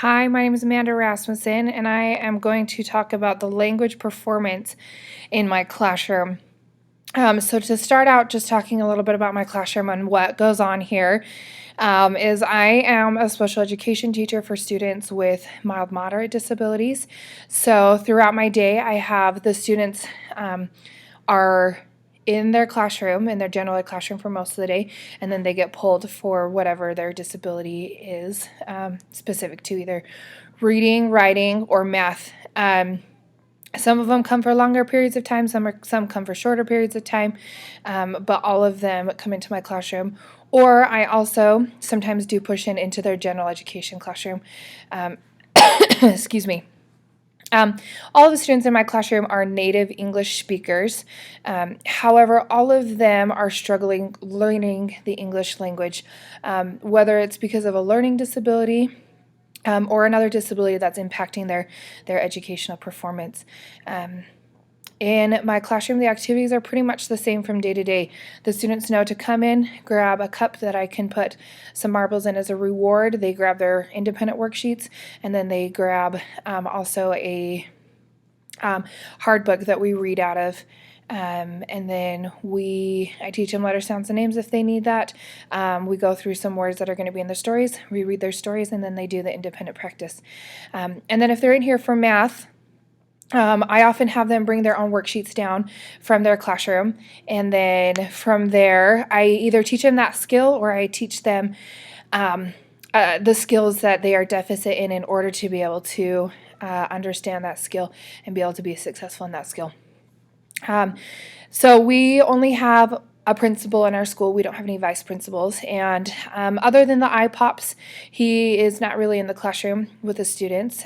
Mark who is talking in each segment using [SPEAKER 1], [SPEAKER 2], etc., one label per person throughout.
[SPEAKER 1] Hi, my name is Amanda Rasmussen, and I am going to talk about the language performance in my classroom. So to start out, just talking a little bit about my classroom and what goes on here, is I am a special education teacher for students with mild moderate disabilities. So throughout my day, I have the students are in their classroom, in their general ed classroom for most of the day, and then they get pulled for whatever their disability is specific to either reading, writing, or math. Some of them come for longer periods of time, some come for shorter periods of time, but all of them come into my classroom. Or I also sometimes do push into their general education classroom. Excuse me. All of the students in my classroom are native English speakers. However, all of them are struggling learning the English language, whether it's because of a learning disability or another disability that's impacting their educational performance. In my classroom, the activities are pretty much the same from day to day. The students know to come in, grab a cup that I can put some marbles in as a reward. They grab their independent worksheets, and then they grab also a hard book that we read out of. And then I teach them letter sounds and names if they need that. We go through some words that are going to be in the stories. We read their stories, and then they do the independent practice. And then if they're in here for math, I often have them bring their own worksheets down from their classroom, and then from there, I either teach them that skill or I teach them the skills that they are deficit in order to be able to understand that skill and be able to be successful in that skill. So we only have a principal in our school. We don't have any vice principals. And other than the IPOPs, he is not really in the classroom with the students.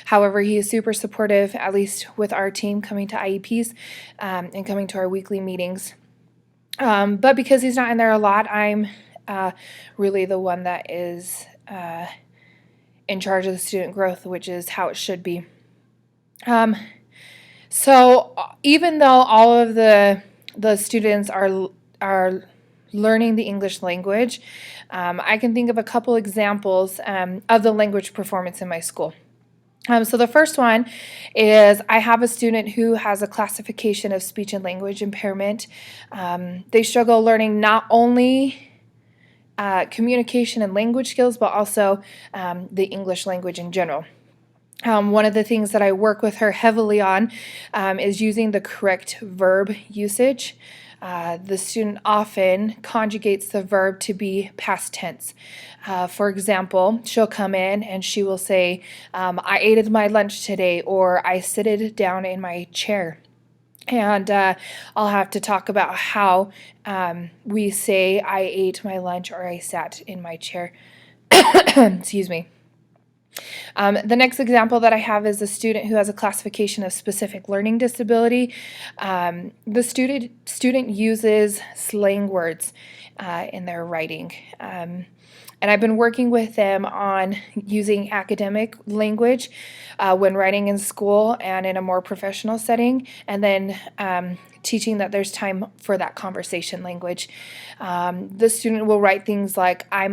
[SPEAKER 1] However, he is super supportive, at least with our team coming to IEPs and coming to our weekly meetings. But because he's not in there a lot, I'm really the one that is in charge of the student growth, which is how it should be. So even though all of the students are learning the English language, I can think of a couple examples of the language performance in my school. So the first one is I have a student who has a classification of speech and language impairment. They struggle learning not only communication and language skills, but also the English language in general. One of the things that I work with her heavily on is using the correct verb usage. The student often conjugates the verb to be past tense. For example, she'll come in and she will say, I ate my lunch today, or I sitted down in my chair. And I'll have to talk about how we say I ate my lunch or I sat in my chair. Excuse me. The next example that I have is a student who has a classification of specific learning disability. The student uses slang words in their writing. And I've been working with them on using academic language when writing in school and in a more professional setting, and then teaching that there's time for that conversation language. The student will write things like I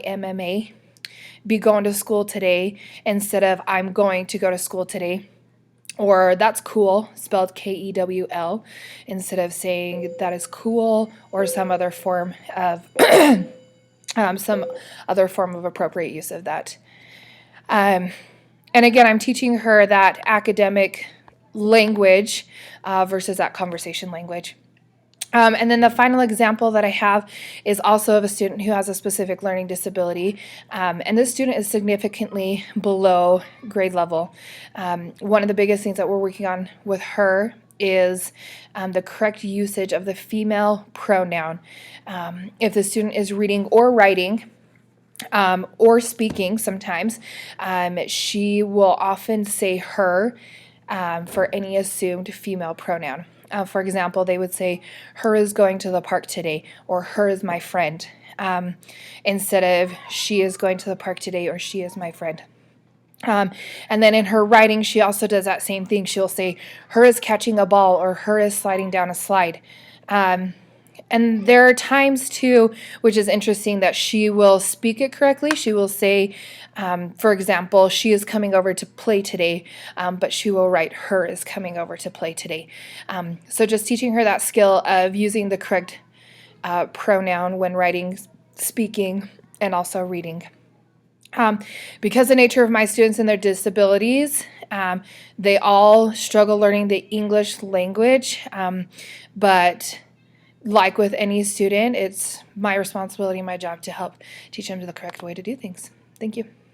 [SPEAKER 1] am a be going to school today instead of I'm going to go to school today. Or that's cool, spelled Kewl, instead of saying that is cool or some other form of appropriate use of that. And again, I'm teaching her that academic language versus that conversation language. And then the final example that I have is also of a student who has a specific learning disability, and this student is significantly below grade level. One of the biggest things that we're working on with her is the correct usage of the female pronoun. If the student is reading or writing, or speaking sometimes, she will often say her for any assumed female pronoun. For example, they would say, her is going to the park today, or her is my friend, instead of she is going to the park today, or she is my friend. And then in her writing, she also does that same thing. She'll say, her is catching a ball, or her is sliding down a slide. And there are times too, which is interesting, that she will speak it correctly. She will say, for example, she is coming over to play today, but she will write her is coming over to play today. So just teaching her that skill of using the correct pronoun when writing, speaking, and also reading. Because the nature of my students and their disabilities, they all struggle learning the English language, but like with any student, it's my responsibility, my job to help teach them the correct way to do things. Thank you.